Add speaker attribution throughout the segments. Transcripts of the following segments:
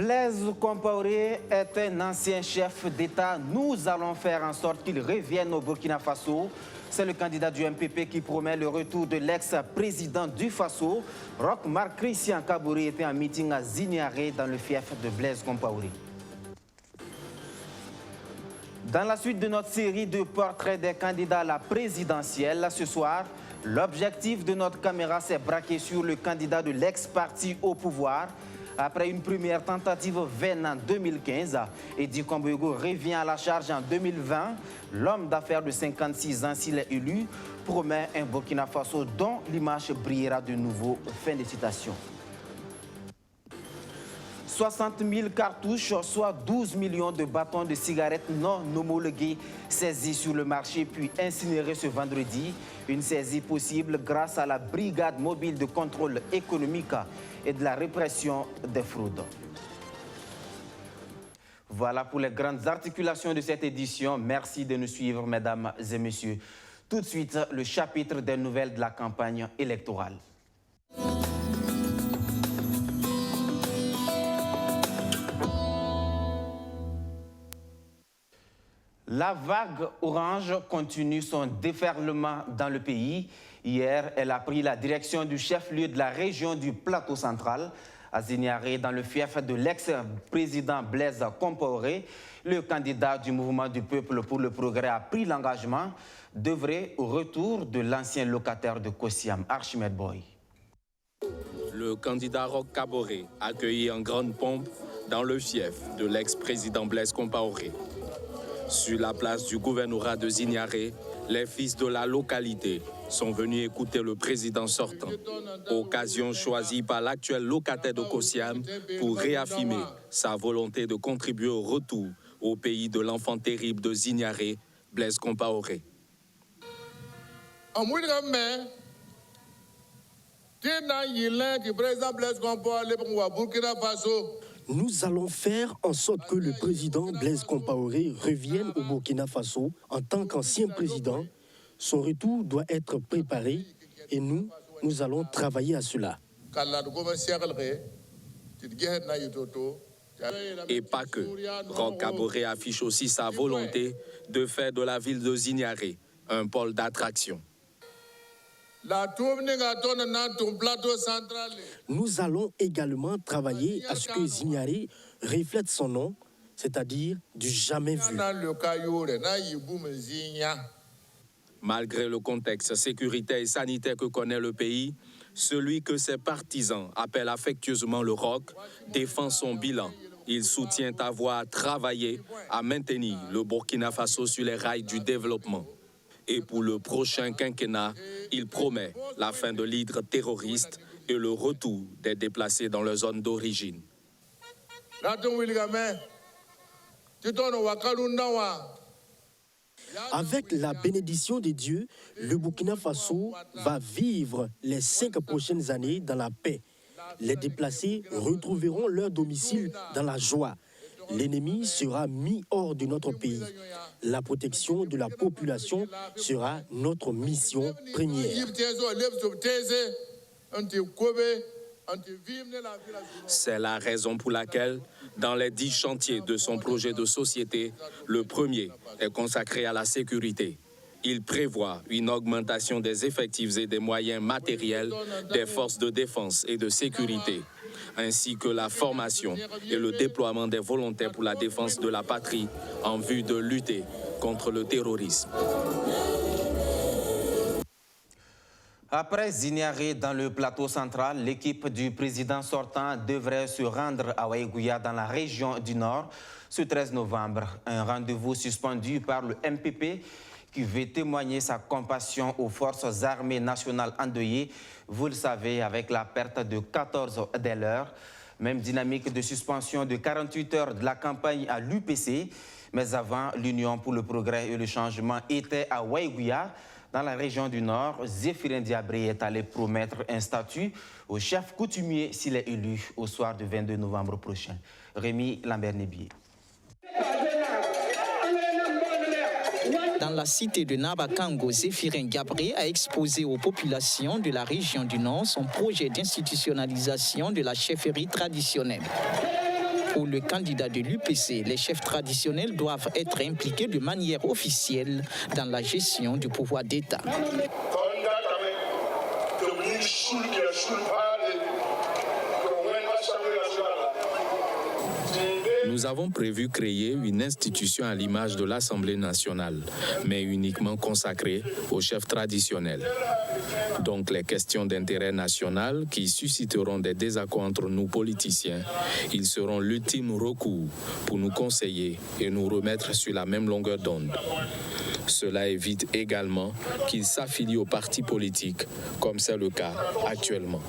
Speaker 1: Blaise Compaoré est un ancien chef d'État. Nous allons faire en sorte qu'il revienne au Burkina Faso. C'est le candidat du MPP qui promet le retour de l'ex-président du Faso. Roch Marc Christian Kaboré était en meeting à Zignaré dans le fief de Blaise Compaoré. Dans la suite de notre série de portraits des candidats à la présidentielle, ce soir, l'objectif de notre caméra s'est braqué sur le candidat de l'ex-parti au pouvoir. Après une première tentative vaine en 2015, Edi Komboyogo revient à la charge en 2020. L'homme d'affaires de 56 ans, s'il est élu, promet un Burkina Faso dont l'image brillera de nouveau. Fin de citation. 60 000 cartouches, soit 12 millions de bâtons de cigarettes non homologués saisis sur le marché puis incinérés ce vendredi. Une saisie possible grâce à la brigade mobile de contrôle économique et de la répression des fraudes. Voilà pour les grandes articulations de cette édition. Merci de nous suivre, mesdames et messieurs. Tout de suite, le chapitre des nouvelles de la campagne électorale. La vague orange continue son déferlement dans le pays. Hier, elle a pris la direction du chef-lieu de la région du Plateau central, à Zignaré, dans le fief de l'ex-président Blaise Compaoré. Le candidat du mouvement du peuple pour le progrès a pris l'engagement d'œuvrer au retour de l'ancien locataire de Kossiam, Archimède Boy.
Speaker 2: Le candidat Roch Kaboré accueilli en grande pompe dans le fief de l'ex-président Blaise Compaoré. Sur la place du gouvernorat de Zignaré, les fils de la localité sont venus écouter le président sortant. Occasion choisie par l'actuel locataire de Kossiam pour réaffirmer sa volonté de contribuer au retour au pays de l'enfant terrible de Zignaré, Blaise Compaoré.
Speaker 3: Nous allons faire en sorte que le président Blaise Compaoré revienne au Burkina Faso en tant qu'ancien président. Son retour doit être préparé et nous allons travailler à cela.
Speaker 2: Et pas que. Roch Kaboré affiche aussi sa volonté de faire de la ville de Zignaré un pôle d'attraction.
Speaker 3: Nous allons également travailler à ce que Zignaré reflète son nom, c'est-à-dire du jamais vu.
Speaker 2: Malgré le contexte sécuritaire et sanitaire que connaît le pays, celui que ses partisans appellent affectueusement le Roch défend son bilan. Il soutient avoir travaillé à maintenir le Burkina Faso sur les rails du développement. Et pour le prochain quinquennat, il promet la fin de l'hydre terroriste et le retour des déplacés dans leur zone d'origine.
Speaker 3: Avec la bénédiction de Dieu, le Burkina Faso va vivre les 5 prochaines années dans la paix. Les déplacés retrouveront leur domicile dans la joie. L'ennemi sera mis hors de notre pays. La protection de la population sera notre mission première.
Speaker 2: C'est la raison pour laquelle, dans les 10 chantiers de son projet de société, le premier est consacré à la sécurité. Il prévoit une augmentation des effectifs et des moyens matériels des forces de défense et de sécurité, ainsi que la formation et le déploiement des volontaires pour la défense de la patrie en vue de lutter contre le terrorisme.
Speaker 1: Après Zignaré dans le plateau central, l'équipe du président sortant devrait se rendre à Waïgouya dans la région du Nord ce 13 novembre. Un rendez-vous suspendu par le MPP qui veut témoigner sa compassion aux forces armées nationales endeuillées. Vous le savez, avec la perte de 14 des leurs. Même dynamique de suspension de 48 heures de la campagne à l'UPC. Mais avant, l'Union pour le progrès et le changement était à Waïgouya. Dans la région du Nord, Zéphirin Diabré est allé promettre un statut au chef coutumier s'il est élu au soir du 22 novembre prochain. Rémi Lambert-Nébier.
Speaker 4: Dans la cité de Nabakango, Zéphirin Diabré a exposé aux populations de la région du Nord son projet d'institutionnalisation de la chefferie traditionnelle. Pour le candidat de l'UPC, les chefs traditionnels doivent être impliqués de manière officielle dans la gestion du pouvoir d'État.
Speaker 2: Nous avons prévu créer une institution à l'image de l'Assemblée nationale, mais uniquement consacrée aux chefs traditionnels. Donc les questions d'intérêt national qui susciteront des désaccords entre nous politiciens, ils seront l'ultime recours pour nous conseiller et nous remettre sur la même longueur d'onde. Cela évite également qu'ils s'affilient aux partis politiques, comme c'est le cas actuellement.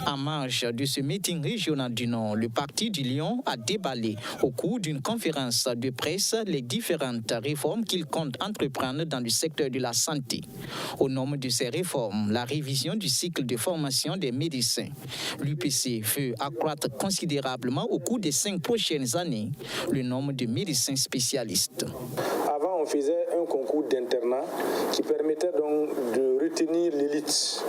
Speaker 4: En marge de ce meeting régional du Nord, le Parti du Lion a déballé au cours d'une conférence de presse les différentes réformes qu'il compte entreprendre dans le secteur de la santé. Au nombre de ces réformes, la révision du cycle de formation des médecins. L'UPC veut accroître considérablement au cours des 5 prochaines années le nombre de médecins spécialistes.
Speaker 5: Avant, on faisait un concours d'internat qui permettait donc de retenir l'élite.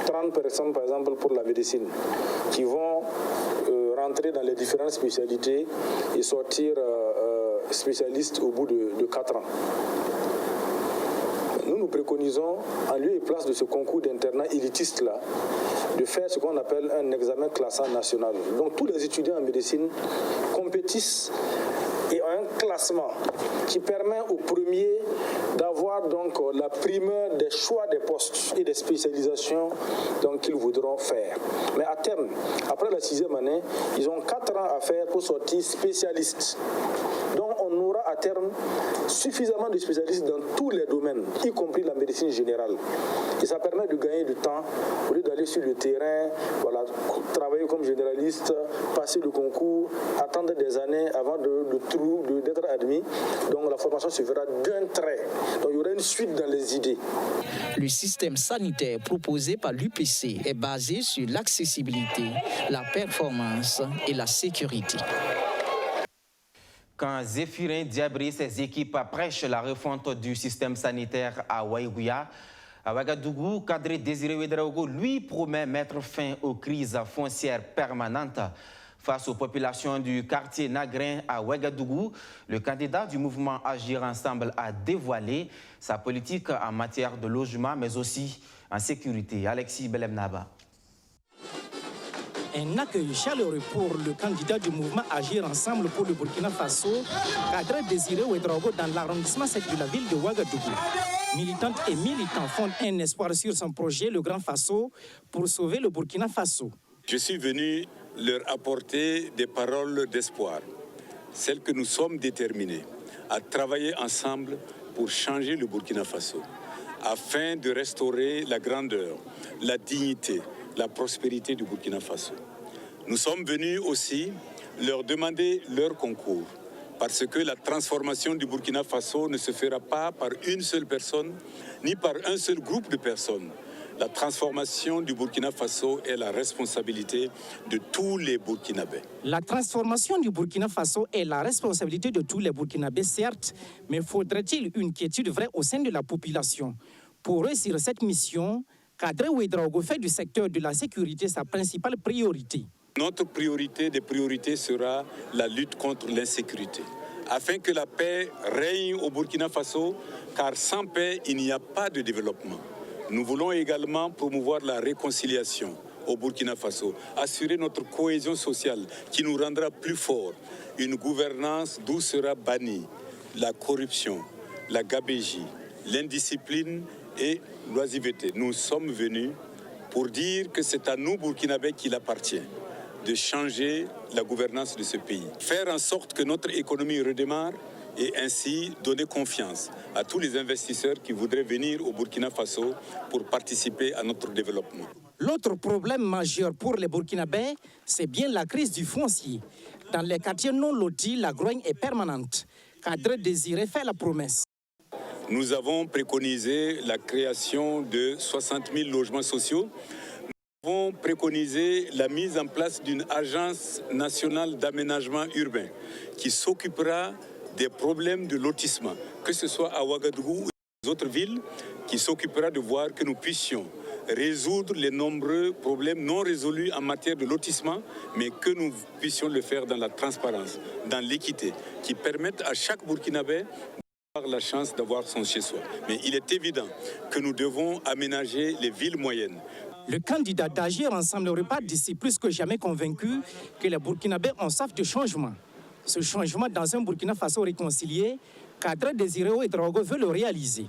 Speaker 5: 30 personnes, par exemple, pour la médecine, qui vont rentrer dans les différentes spécialités et sortir spécialistes au bout de 4 ans. Nous préconisons, en lieu et place de ce concours d'internat élitiste-là, de faire ce qu'on appelle un examen classant national. Donc tous les étudiants en médecine compétissent et ont un classement qui permet aux premiers d'avoir donc la primeur des choix des postes et des spécialisations qu'ils voudront faire. Mais à terme, après la 6e année, ils ont 4 ans à faire pour sortir spécialistes. Donc on aura à terme suffisamment de spécialistes dans tous les domaines, y compris la médecine générale. Et ça permet de gagner du temps, au lieu d'aller sur le terrain, travailler comme généraliste, passer le concours, attendre des années avant d'être admis. Donc la formation se fera d'un trait. Donc il y aura une suite dans les idées.
Speaker 4: Le système sanitaire proposé par l'UPC est basé sur l'accessibilité, la performance et la sécurité.
Speaker 1: Quand Zéphirin Diabry et ses équipes prêchent la refonte du système sanitaire à Waïgouya, à Ouagadougou, Kadri Désiré Ouedraogo lui promet mettre fin aux crises foncières permanentes. Face aux populations du quartier Nagrin à Ouagadougou, le candidat du mouvement Agir Ensemble a dévoilé sa politique en matière de logement, mais aussi en sécurité. Alexis Belemnaba.
Speaker 3: Un accueil chaleureux pour le candidat du mouvement Agir Ensemble pour le Burkina Faso, Kadri Désiré Ouedraogo, dans l'arrondissement 7 de la ville de Ouagadougou. Militantes et militants fondent un espoir sur son projet, le Grand Faso, pour sauver le Burkina Faso.
Speaker 6: Je suis venu leur apporter des paroles d'espoir, celles que nous sommes déterminés à travailler ensemble pour changer le Burkina Faso, afin de restaurer la grandeur, la dignité, la prospérité du Burkina Faso. Nous sommes venus aussi leur demander leur concours, parce que la transformation du Burkina Faso ne se fera pas par une seule personne, ni par un seul groupe de personnes. La transformation du Burkina Faso est la responsabilité de tous les Burkinabés.
Speaker 3: La transformation du Burkina Faso est la responsabilité de tous les Burkinabés, certes, mais faudrait-il une quiétude vraie au sein de la population? Pour réussir cette mission, Kadri Ouedraogo fait du secteur de la sécurité sa principale priorité.
Speaker 6: Notre priorité des priorités sera la lutte contre l'insécurité, afin que la paix règne au Burkina Faso, car sans paix, il n'y a pas de développement. Nous voulons également promouvoir la réconciliation au Burkina Faso, assurer notre cohésion sociale qui nous rendra plus forts, une gouvernance d'où sera bannie la corruption, la gabégie, l'indiscipline et l'oisiveté. Nous sommes venus pour dire que c'est à nous, Burkinabés, qu'il appartient de changer la gouvernance de ce pays. Faire en sorte que notre économie redémarre et ainsi donner confiance à tous les investisseurs qui voudraient venir au Burkina Faso pour participer à notre développement.
Speaker 3: L'autre problème majeur pour les Burkinabés, c'est bien la crise du foncier. Dans les quartiers non lotis, la grogne est permanente. Kadri Désiré fait la promesse.
Speaker 6: Nous avons préconisé la création de 60 000 logements sociaux. Nous avons préconisé la mise en place d'une agence nationale d'aménagement urbain qui s'occupera des problèmes de lotissement, que ce soit à Ouagadougou ou dans les autres villes qui s'occupera de voir que nous puissions résoudre les nombreux problèmes non résolus en matière de lotissement, mais que nous puissions le faire dans la transparence, dans l'équité, qui permettent à chaque Burkinabé d'avoir la chance d'avoir son chez-soi. Mais il est évident que nous devons aménager les villes moyennes.
Speaker 7: Le candidat d'Agir Ensemble repart d'ici plus que jamais convaincu que les Burkinabés ont soif de changement. Ce changement dans un Burkina Faso réconcilié, Kadra Désiré Ouédraogo veut le réaliser.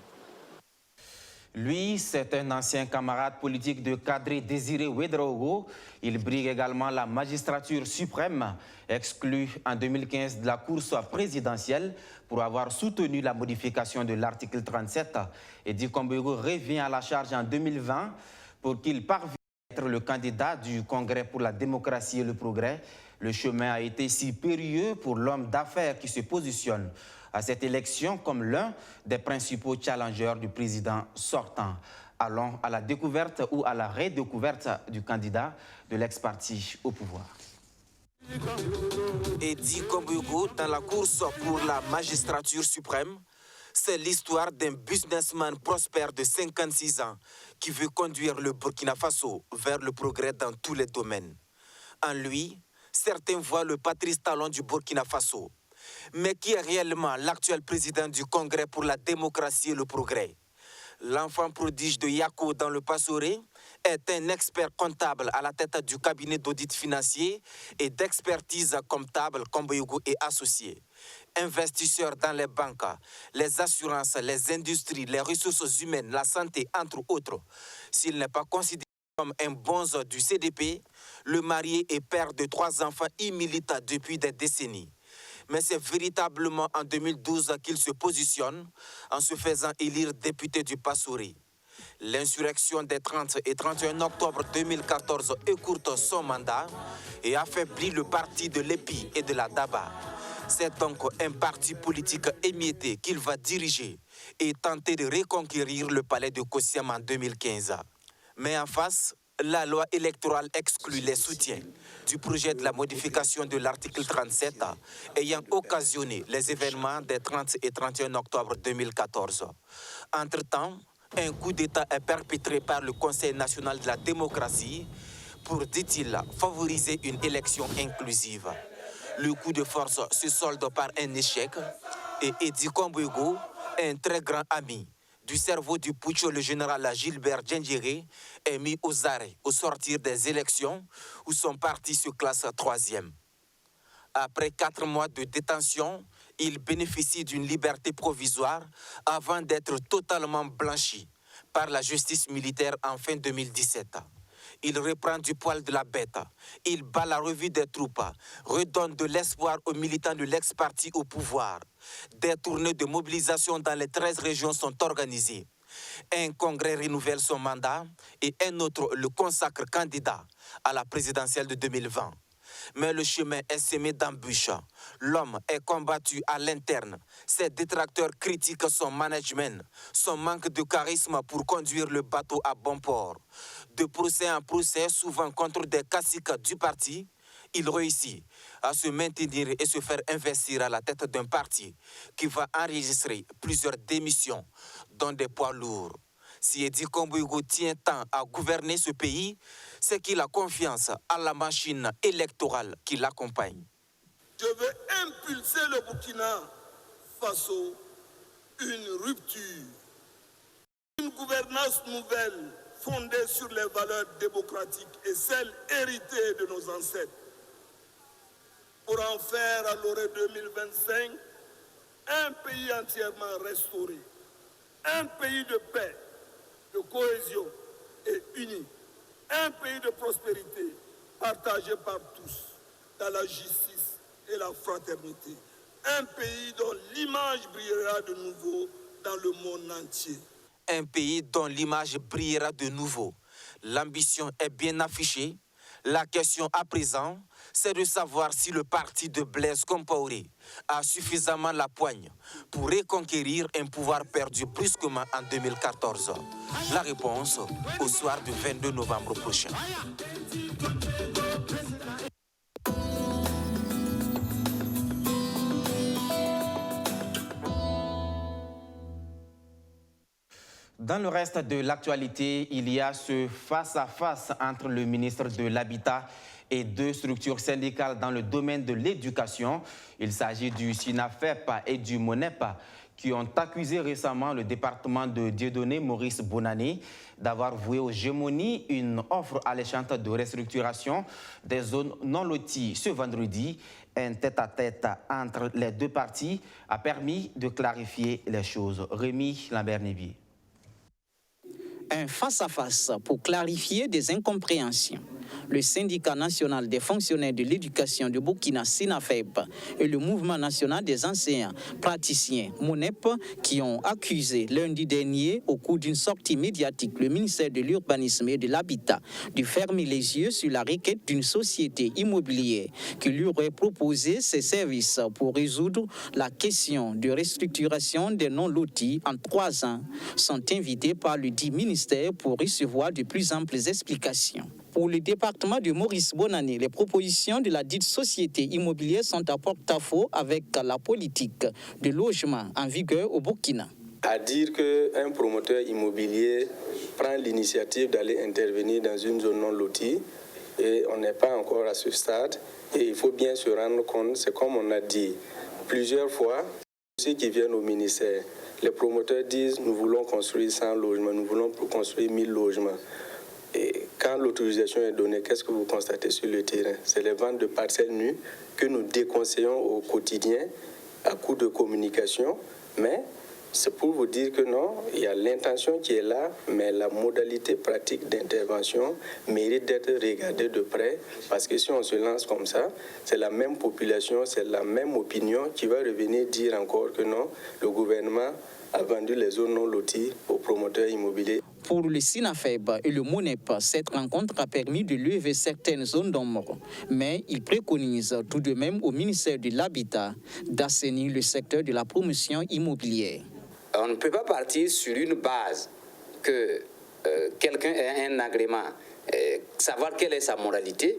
Speaker 1: Lui, c'est un ancien camarade politique de Kadri Désiré Ouédraogo. Il brigue également la magistrature suprême, exclu en 2015 de la course présidentielle pour avoir soutenu la modification de l'article 37. Edi Kombouego revient à la charge en 2020 pour qu'il parvienne à être le candidat du Congrès pour la démocratie et le progrès. Le chemin a été si périlleux pour l'homme d'affaires qui se positionne à cette élection comme l'un des principaux challengers du président sortant. Allons à la découverte ou à la redécouverte du candidat de l'ex-parti au pouvoir.
Speaker 8: Edi Kombouego dans la course pour la magistrature suprême, c'est l'histoire d'un businessman prospère de 56 ans qui veut conduire le Burkina Faso vers le progrès dans tous les domaines. En lui, certains voient le Patrice Talon du Burkina Faso. Mais qui est réellement l'actuel président du Congrès pour la démocratie et le progrès? L'enfant prodige de Yako dans le Passoré est un expert comptable à la tête du cabinet d'audit financier et d'expertise comptable Kombouego et associés. Investisseur dans les banques, les assurances, les industries, les ressources humaines, la santé, entre autres. S'il n'est pas considéré comme un bonze du CDP, le marié et père de 3 enfants y milite depuis des décennies. Mais c'est véritablement en 2012 qu'il se positionne en se faisant élire député du Passoré. L'insurrection des 30 et 31 octobre 2014 écourte son mandat et affaiblit le parti de l'EPI et de la DABA. C'est donc un parti politique émietté qu'il va diriger et tenter de reconquérir le palais de Kossiam en 2015. Mais en face, la loi électorale exclut les soutiens du projet de la modification de l'article 37 ayant occasionné les événements des 30 et 31 octobre 2014. Entre-temps, un coup d'État est perpétré par le Conseil national de la démocratie pour, dit-il, favoriser une élection inclusive. Le coup de force se solde par un échec et Edi Kombouego, un très grand ami du cerveau du putsch, le général Gilbert Djendjéré, est mis aux arrêts au sortir des élections où son parti se classe 3e. Après 4 mois de détention, il bénéficie d'une liberté provisoire avant d'être totalement blanchi par la justice militaire en fin 2017. Il reprend du poil de la bête, il bat la revue des troupes, redonne de l'espoir aux militants de l'ex-parti au pouvoir. Des tournées de mobilisation dans les 13 régions sont organisées. Un congrès renouvelle son mandat et un autre le consacre candidat à la présidentielle de 2020. Mais le chemin est semé d'embûches. L'homme est combattu à l'interne. Ses détracteurs critiquent son management, son manque de charisme pour conduire le bateau à bon port. De procès en procès, souvent contre des caciques du parti, il réussit à se maintenir et se faire investir à la tête d'un parti qui va enregistrer plusieurs démissions, dont des poids lourds. Si Edi Kombouego tient tant à gouverner ce pays, c'est qu'il a confiance à la machine électorale qui l'accompagne.
Speaker 9: Je veux impulser le Burkina Faso une rupture, une gouvernance nouvelle fondée sur les valeurs démocratiques et celles héritées de nos ancêtres. Pour en faire à l'horizon 2025 un pays entièrement restauré, un pays de paix, de cohésion et uni, un pays de prospérité partagé par tous dans la justice et la fraternité, un pays dont l'image brillera de nouveau dans le monde entier.
Speaker 8: Un pays dont l'image brillera de nouveau. L'ambition est bien affichée. La question à présent, c'est de savoir si le parti de Blaise Compaoré a suffisamment la poigne pour reconquérir un pouvoir perdu brusquement en 2014. La réponse au soir du 22 novembre prochain.
Speaker 1: Dans le reste de l'actualité, il y a ce face-à-face entre le ministre de l'Habitat et deux structures syndicales dans le domaine de l'éducation. Il s'agit du SINAFEP et du MONEP qui ont accusé récemment le département de Dieudonné Maurice Bonani d'avoir voué aux gémonies une offre alléchante de restructuration des zones non loties. Ce vendredi, un tête-à-tête entre les deux parties a permis de clarifier les choses. Rémi Lambert-Névier.
Speaker 4: Un face-à-face pour clarifier des incompréhensions. Le syndicat national des fonctionnaires de l'éducation de Burkina, SINAFEP, et le mouvement national des enseignants praticiens, MONEP, qui ont accusé lundi dernier, au cours d'une sortie médiatique, le ministère de l'Urbanisme et de l'Habitat de fermer les yeux sur la requête d'une société immobilière qui lui aurait proposé ses services pour résoudre la question de restructuration des non-lotis en 3 ans, sont invités par le dit ministère pour recevoir de plus amples explications. Pour le département de Maurice Bonani, les propositions de la dite société immobilière sont à porte-à-faux avec la politique de logement en vigueur au Burkina.
Speaker 10: À dire qu'un promoteur immobilier prend l'initiative d'aller intervenir dans une zone non lotie, et on n'est pas encore à ce stade, et il faut bien se rendre compte, c'est comme on a dit plusieurs fois, ceux qui viennent au ministère, les promoteurs disent nous voulons construire 100 logements, nous voulons construire 1000 logements. Et quand l'autorisation est donnée, qu'est-ce que vous constatez sur le terrain? C'est les ventes de parcelles nues que nous déconseillons au quotidien à coup de communication. Mais c'est pour vous dire que non, il y a l'intention qui est là, mais la modalité pratique d'intervention mérite d'être regardée de près. Parce que si on se lance comme ça, c'est la même population, c'est la même opinion qui va revenir dire encore que non, le gouvernement a vendu les zones non loties aux promoteurs immobiliers.
Speaker 4: Pour le SINAFEP et le MONEP, cette rencontre a permis de lever certaines zones d'ombre. Mais il préconise tout de même au ministère de l'Habitat d'assainir le secteur de la promotion immobilière.
Speaker 11: On ne peut pas partir sur une base que quelqu'un ait un agrément, savoir quelle est sa moralité,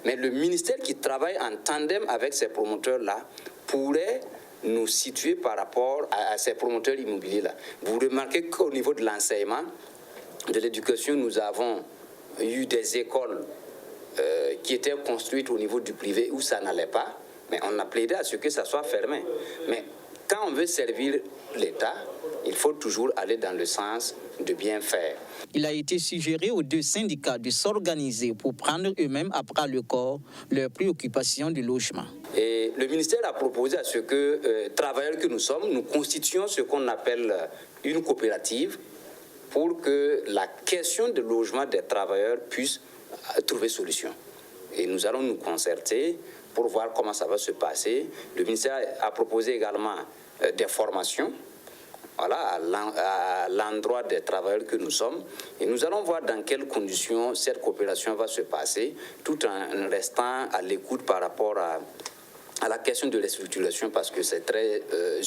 Speaker 11: mais le ministère qui travaille en tandem avec ces promoteurs-là pourrait nous situer par rapport à ces promoteurs immobiliers-là. Vous remarquez qu'au niveau de l'enseignement, de l'éducation, nous avons eu des écoles qui étaient construites au niveau du privé où ça n'allait pas, mais on a plaidé à ce que ça soit fermé. Mais quand on veut servir l'État, il faut toujours aller dans le sens de bien faire.
Speaker 4: Il a été suggéré aux deux syndicats de s'organiser pour prendre eux-mêmes à bras le corps leurs préoccupations de logement.
Speaker 11: Et le ministère a proposé à ce que, travailleurs que nous sommes, nous constituions ce qu'on appelle une coopérative pour que la question de logement des travailleurs puisse trouver solution. Et nous allons nous concerter pour voir comment ça va se passer. Le ministère a proposé également des formations, voilà, à l'endroit des travailleurs que nous sommes. Et nous allons voir dans quelles conditions cette coopération va se passer, tout en restant à l'écoute par rapport à la question de restructuration, parce que c'est très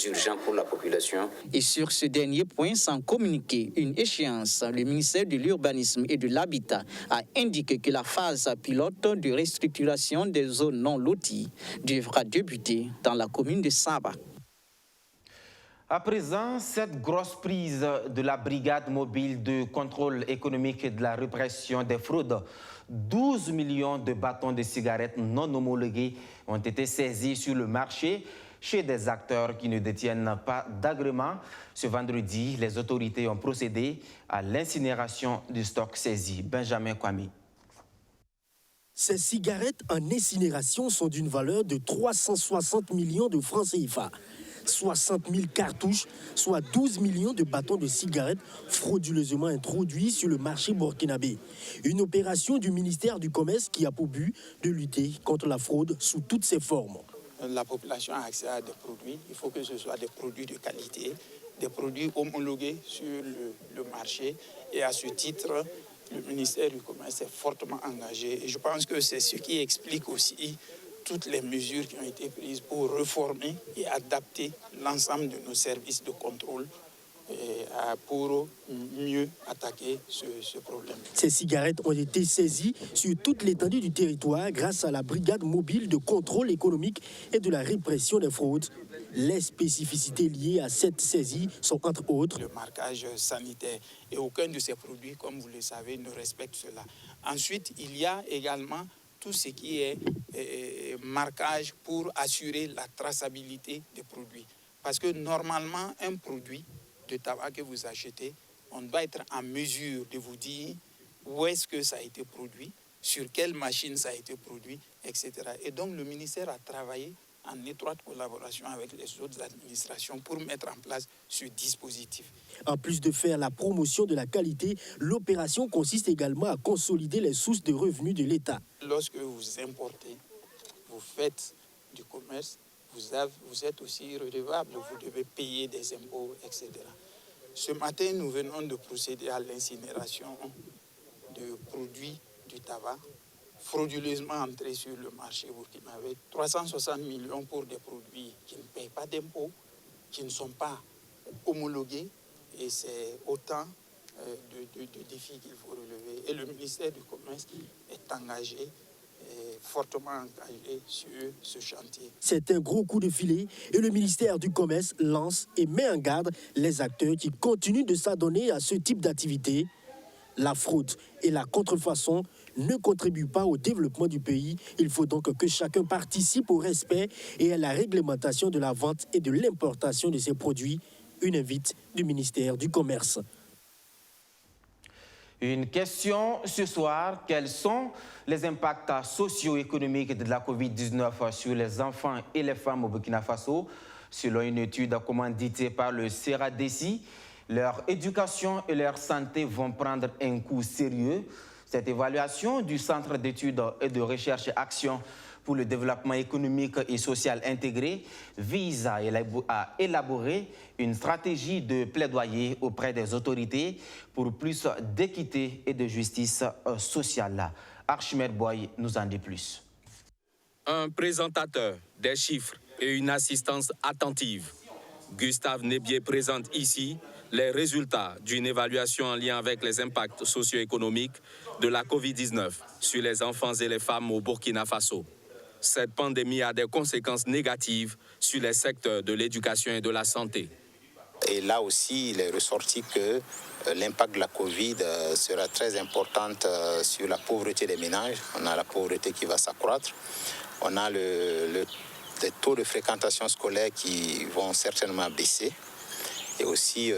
Speaker 11: urgent pour la population.
Speaker 4: Et sur ce dernier point, sans communiquer une échéance, le ministère de l'Urbanisme et de l'Habitat a indiqué que la phase pilote de restructuration des zones non loties devra débuter dans la commune de Saba.
Speaker 1: À présent, cette grosse prise de la brigade mobile de contrôle économique et de la répression des fraudes, 12 millions de bâtons de cigarettes non homologués ont été saisis sur le marché chez des acteurs qui ne détiennent pas d'agrément. Ce vendredi, les autorités ont procédé à l'incinération du stock saisi. Benjamin Kwame.
Speaker 3: Ces cigarettes en incinération sont d'une valeur de 360 millions de francs CFA. 60 000 cartouches, soit 12 millions de bâtons de cigarettes frauduleusement introduits sur le marché burkinabé. Une opération du ministère du Commerce qui a pour but de lutter contre la fraude sous toutes ses formes.
Speaker 12: La population a accès à des produits. Il faut que ce soit des produits de qualité, des produits homologués sur le marché. Et à ce titre, le ministère du Commerce est fortement engagé. Et je pense que c'est ce qui explique aussi toutes les mesures qui ont été prises pour reformer et adapter l'ensemble de nos services de contrôle pour mieux attaquer ce problème.
Speaker 3: Ces cigarettes ont été saisies sur toute l'étendue du territoire grâce à la brigade mobile de contrôle économique et de la répression des fraudes. Les spécificités liées à cette saisie sont entre autres
Speaker 12: le marquage sanitaire et aucun de ces produits, comme vous le savez, ne respecte cela. Ensuite, il y a également tout ce qui est marquage pour assurer la traçabilité des produits. Parce que normalement, un produit de tabac que vous achetez, on doit être en mesure de vous dire où est-ce que ça a été produit, sur quelle machine ça a été produit, etc. Et donc le ministère a travaillé en étroite collaboration avec les autres administrations pour mettre en place ce dispositif.
Speaker 3: En plus de faire la promotion de la qualité, l'opération consiste également à consolider les sources de revenus de l'État.
Speaker 12: Lorsque vous importez, vous faites du commerce, vous êtes aussi redevable, vous devez payer des impôts, etc. Ce matin, nous venons de procéder à l'incinération de produits du tabac frauduleusement entrés sur le marché burkinabé. 360 millions pour des produits qui ne payent pas d'impôts, qui ne sont pas homologués, et c'est autant de défis qu'il faut relever. Et le ministère du Commerce est engagé, fortement engagé sur ce chantier.
Speaker 3: C'est un gros coup de filet et le ministère du Commerce lance et met en garde les acteurs qui continuent de s'adonner à ce type d'activité. La fraude et la contrefaçon ne contribuent pas au développement du pays. Il faut donc que chacun participe au respect et à la réglementation de la vente et de l'importation de ces produits. Une invite du ministère du Commerce.
Speaker 1: Une question ce soir, quels sont les impacts socio-économiques de la COVID-19 sur les enfants et les femmes au Burkina Faso? Selon une étude commanditée par le CERADECI, leur éducation et leur santé vont prendre un coup sérieux. Cette évaluation du Centre d'études et de recherche et action pour le développement économique et social intégré vise à élaborer une stratégie de plaidoyer auprès des autorités pour plus d'équité et de justice sociale. Archimède Boy nous en dit plus.
Speaker 2: Un présentateur, des chiffres et une assistance attentive. Gustave Nébier présente ici les résultats d'une évaluation en lien avec les impacts socio-économiques de la COVID-19 sur les enfants et les femmes au Burkina Faso. Cette pandémie a des conséquences négatives sur les secteurs de l'éducation et de la santé.
Speaker 13: Et là aussi, il est ressorti que l'impact de la Covid sera très important sur la pauvreté des ménages. On a la pauvreté qui va s'accroître. On a les taux de fréquentation scolaire qui vont certainement baisser. Et aussi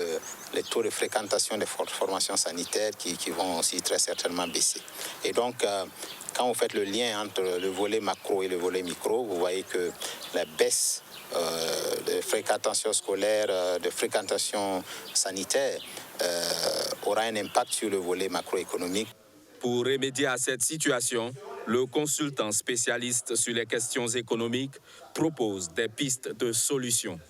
Speaker 13: les taux de fréquentation des formations sanitaires qui vont aussi très certainement baisser. Et donc, quand vous faites le lien entre le volet macro et le volet micro, vous voyez que la baisse de fréquentation scolaire, de fréquentation sanitaire aura un impact sur le volet macroéconomique.
Speaker 2: Pour remédier à cette situation, le consultant spécialiste sur les questions économiques propose des pistes de solutions.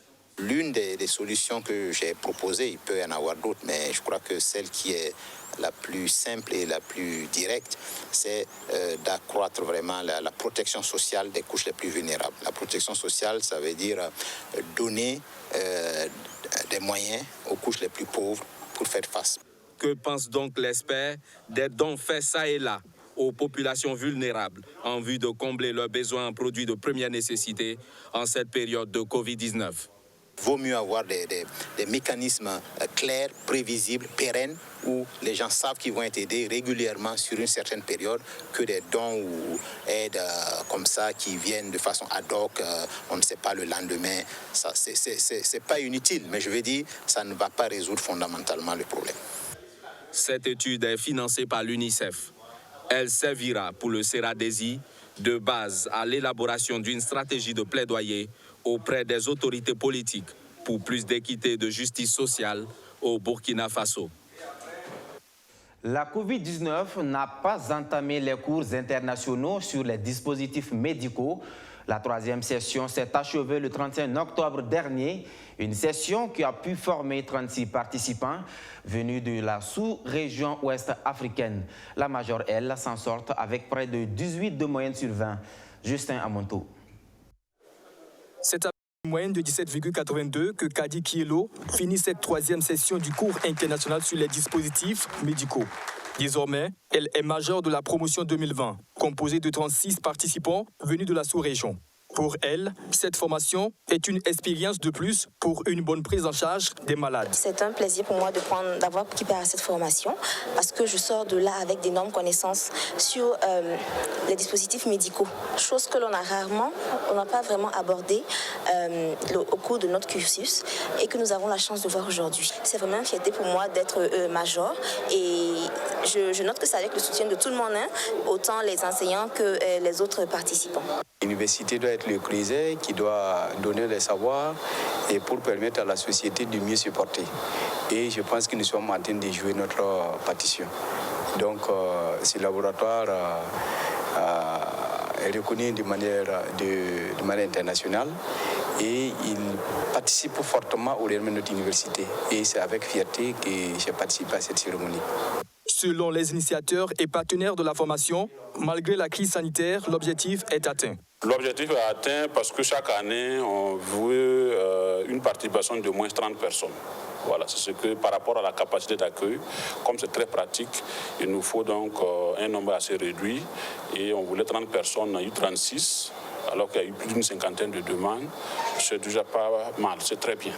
Speaker 13: L'une des solutions que j'ai proposées, il peut y en avoir d'autres, mais je crois que celle qui est la plus simple et la plus directe, c'est d'accroître vraiment la protection sociale des couches les plus vulnérables. La protection sociale, ça veut dire donner des moyens aux couches les plus pauvres pour faire face.
Speaker 2: Que pensent donc l'expert des dons faits ça et là aux populations vulnérables en vue de combler leurs besoins en produits de première nécessité en cette période de Covid-19?
Speaker 13: Vaut mieux avoir des mécanismes clairs, prévisibles, pérennes, où les gens savent qu'ils vont être aidés régulièrement sur une certaine période, que des dons ou aides comme ça qui viennent de façon ad hoc, on ne sait pas le lendemain. Ça, c'est pas inutile, mais je veux dire, ça ne va pas résoudre fondamentalement le problème.
Speaker 2: Cette étude est financée par l'UNICEF. Elle servira pour le CERADECI de base à l'élaboration d'une stratégie de plaidoyer auprès des autorités politiques pour plus d'équité et de justice sociale au Burkina Faso.
Speaker 1: La COVID-19 n'a pas entamé les cours internationaux sur les dispositifs médicaux. La troisième session s'est achevée le 31 octobre dernier, une session qui a pu former 36 participants venus de la sous-région ouest africaine. La majeure, elle, s'en sort avec près de 18 de moyenne sur 20. Justin Amonto.
Speaker 14: Moyenne de 17,82 que Kadi Kielo finit cette 3e session du cours international sur les dispositifs médicaux. Désormais, elle est majeure de la promotion 2020, composée de 36 participants venus de la sous-région. Pour elle, cette formation est une expérience de plus pour une bonne prise en charge des malades.
Speaker 15: C'est un plaisir pour moi d'avoir occupé à cette formation parce que je sors de là avec d'énormes connaissances sur les dispositifs médicaux, chose que on n'a pas vraiment abordé au cours de notre cursus et que nous avons la chance de voir aujourd'hui. C'est vraiment une fierté pour moi d'être major et je note que c'est avec le soutien de tout le monde, autant les enseignants que les autres participants.
Speaker 10: L'université doit être le creuset qui doit donner les savoirs et pour permettre à la société de mieux se porter. Et je pense que nous sommes en train de jouer notre partition. Donc ce laboratoire est reconnu de manière internationale et il participe fortement au rayonnement de notre université. Et c'est avec fierté que j'ai participé à cette cérémonie.
Speaker 14: Selon les initiateurs et partenaires de la formation, malgré la crise sanitaire, l'objectif est atteint.
Speaker 16: L'objectif est atteint parce que chaque année, on veut une participation de moins 30 personnes. Voilà, c'est ce que par rapport à la capacité d'accueil, comme c'est très pratique, il nous faut donc un nombre assez réduit. Et on voulait 30 personnes, on a eu 36, alors qu'il y a eu plus d'une cinquantaine de demandes. C'est déjà pas mal, c'est très bien.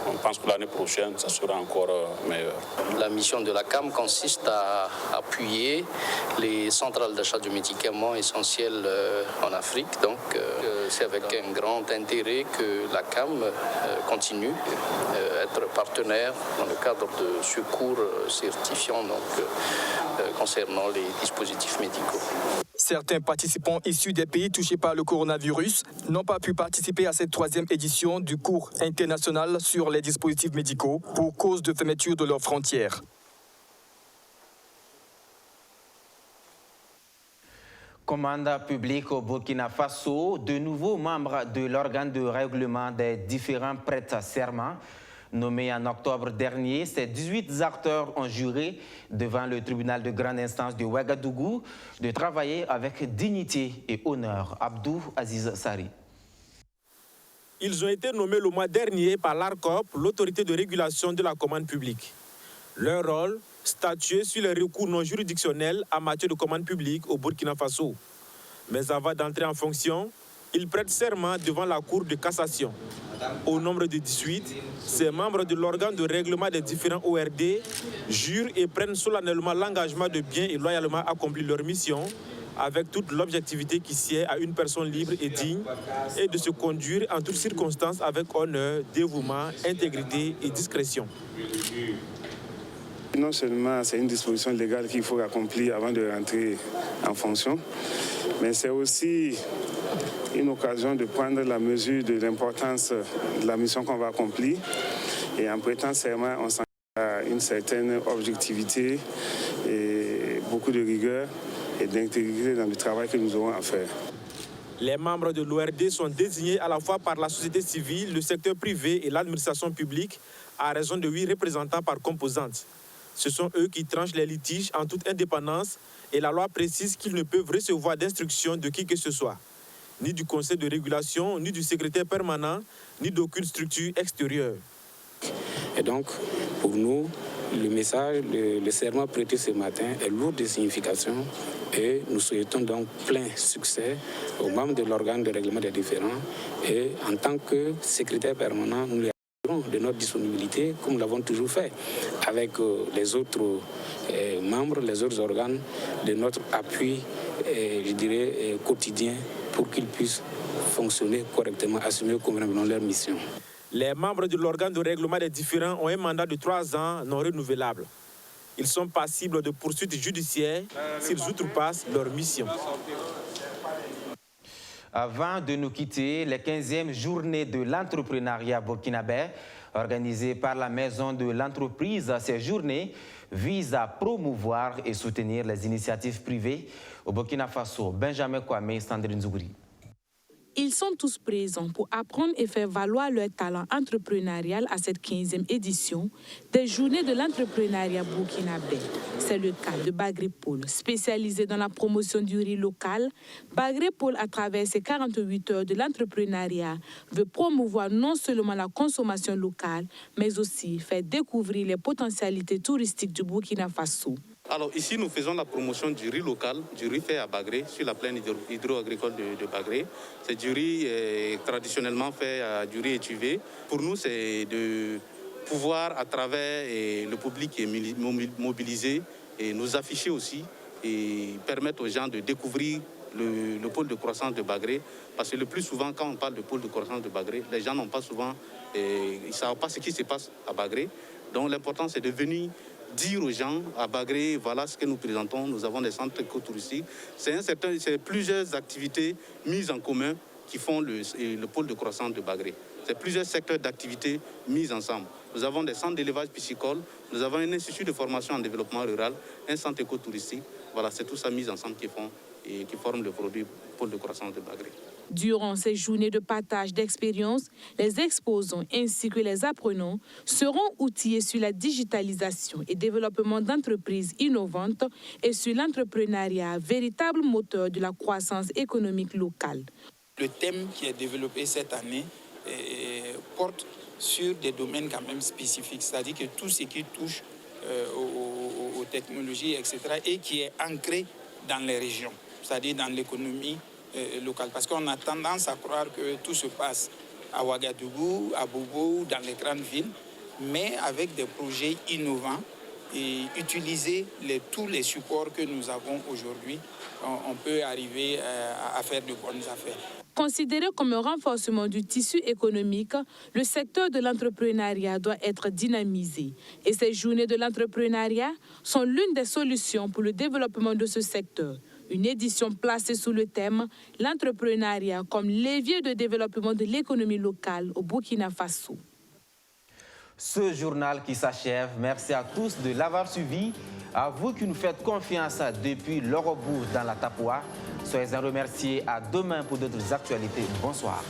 Speaker 16: On pense que l'année prochaine, ça sera encore meilleur.
Speaker 11: La mission de la CAM consiste à appuyer les centrales d'achat de médicaments essentiels en Afrique. Donc, c'est avec un grand intérêt que la CAM continue à être partenaire dans le cadre de secours certifiants concernant les dispositifs médicaux.
Speaker 14: Certains participants issus des pays touchés par le coronavirus n'ont pas pu participer à cette 3e édition du cours international sur les dispositifs médicaux pour cause de fermeture de leurs frontières.
Speaker 1: Commande publique au Burkina Faso, de nouveaux membres de l'organe de règlement des différents prêts serment. Nommés en octobre dernier, ces 18 acteurs ont juré devant le tribunal de grande instance de Ouagadougou de travailler avec dignité et honneur. Abdou Aziz Sari.
Speaker 17: Ils ont été nommés le mois dernier par l'ARCOP, l'autorité de régulation de la commande publique. Leur rôle, statuer sur les recours non juridictionnels en matière de commande publique au Burkina Faso. Mais avant d'entrer en fonction, ils prêtent serment devant la Cour de cassation. Au nombre de 18, ces membres de l'organe de règlement des différents ORD jurent et prennent solennellement l'engagement de bien et loyalement accomplir leur mission avec toute l'objectivité qui sied à une personne libre et digne et de se conduire en toutes circonstances avec honneur, dévouement, intégrité et discrétion.
Speaker 18: Non seulement c'est une disposition légale qu'il faut accomplir avant de rentrer en fonction, mais c'est aussi une occasion de prendre la mesure de l'importance de la mission qu'on va accomplir. Et en prêtant serment, on s'engage à une certaine objectivité et beaucoup de rigueur et d'intégrité dans le travail que nous aurons à faire.
Speaker 17: Les membres de l'ORD sont désignés à la fois par la société civile, le secteur privé et l'administration publique à raison de 8 représentants par composante. Ce sont eux qui tranchent les litiges en toute indépendance et la loi précise qu'ils ne peuvent recevoir d'instructions de qui que ce soit, ni du conseil de régulation, ni du secrétaire permanent, ni d'aucune structure extérieure.
Speaker 19: Et donc, pour nous, le message, le serment prêté ce matin est lourd de signification et nous souhaitons donc plein succès aux membres de l'organe de règlement des différends et en tant que secrétaire permanent, nous les assurons de notre disponibilité comme nous l'avons toujours fait avec les autres membres, les autres organes de notre appui, je dirais, quotidien pour qu'ils puissent fonctionner correctement, assumer convenablement leur mission.
Speaker 17: Les membres de l'organe de règlement des différends ont un mandat de 3 ans non renouvelable. Ils sont passibles de poursuites judiciaires s'ils outrepassent leur mission.
Speaker 1: Avant de nous quitter, les 15e journées de l'entrepreneuriat burkinabé, organisées par la Maison de l'entreprise, ces journées visent à promouvoir et soutenir les initiatives privées au Burkina Faso. Benjamin Kwame, Sandrine Zougouri.
Speaker 20: Ils sont tous présents pour apprendre et faire valoir leur talent entrepreneurial à cette 15e édition des Journées de l'entrepreneuriat burkinabé. C'est le cas de Bagré Paul, spécialisé dans la promotion du riz local. Bagré Paul, à travers ses 48 heures de l'entrepreneuriat, veut promouvoir non seulement la consommation locale, mais aussi faire découvrir les potentialités touristiques du Burkina Faso.
Speaker 21: Alors ici, nous faisons la promotion du riz local, du riz fait à Bagré, sur la plaine hydro-agricole de Bagré. C'est du riz traditionnellement fait à du riz étuvé. Pour nous, c'est de pouvoir, à travers le public qui est mobilisé, et nous afficher aussi et permettre aux gens de découvrir le pôle de croissance de Bagré. Parce que le plus souvent, quand on parle de pôle de croissance de Bagré, les gens n'ont pas souvent, ils ne savent pas ce qui se passe à Bagré. Donc l'important, c'est de venir dire aux gens à Bagré, voilà ce que nous présentons. Nous avons des centres écotouristiques. C'est plusieurs activités mises en commun qui font le pôle de croissance de Bagré. C'est plusieurs secteurs d'activités mis ensemble. Nous avons des centres d'élevage piscicole, nous avons un institut de formation en développement rural, un centre écotouristique. Voilà, c'est tout ça mis ensemble qui forment le produit pôle de croissance de Bagré.
Speaker 20: Durant ces journées de partage d'expériences, les exposants ainsi que les apprenants seront outillés sur la digitalisation et développement d'entreprises innovantes et sur l'entrepreneuriat, véritable moteur de la croissance économique locale.
Speaker 12: Le thème qui est développé cette année porte sur des domaines quand même spécifiques, c'est-à-dire que tout ce qui touche aux technologies, etc., et qui est ancré dans les régions, c'est-à-dire dans l'économie locale. Parce qu'on a tendance à croire que tout se passe à Ouagadougou, à Bobo, dans les grandes villes, mais avec des projets innovants et utiliser tous les supports que nous avons aujourd'hui, on peut arriver à faire de bonnes affaires.
Speaker 20: Considéré comme un renforcement du tissu économique, le secteur de l'entrepreneuriat doit être dynamisé. Et ces journées de l'entrepreneuriat sont l'une des solutions pour le développement de ce secteur. Une édition placée sous le thème « L'entrepreneuriat comme levier de développement de l'économie locale au Burkina Faso ».
Speaker 1: Ce journal qui s'achève, merci à tous de l'avoir suivi. À vous qui nous faites confiance depuis l'Orobourg dans la Tapoua. Soyez remerciés. À demain pour d'autres actualités. Bonsoir.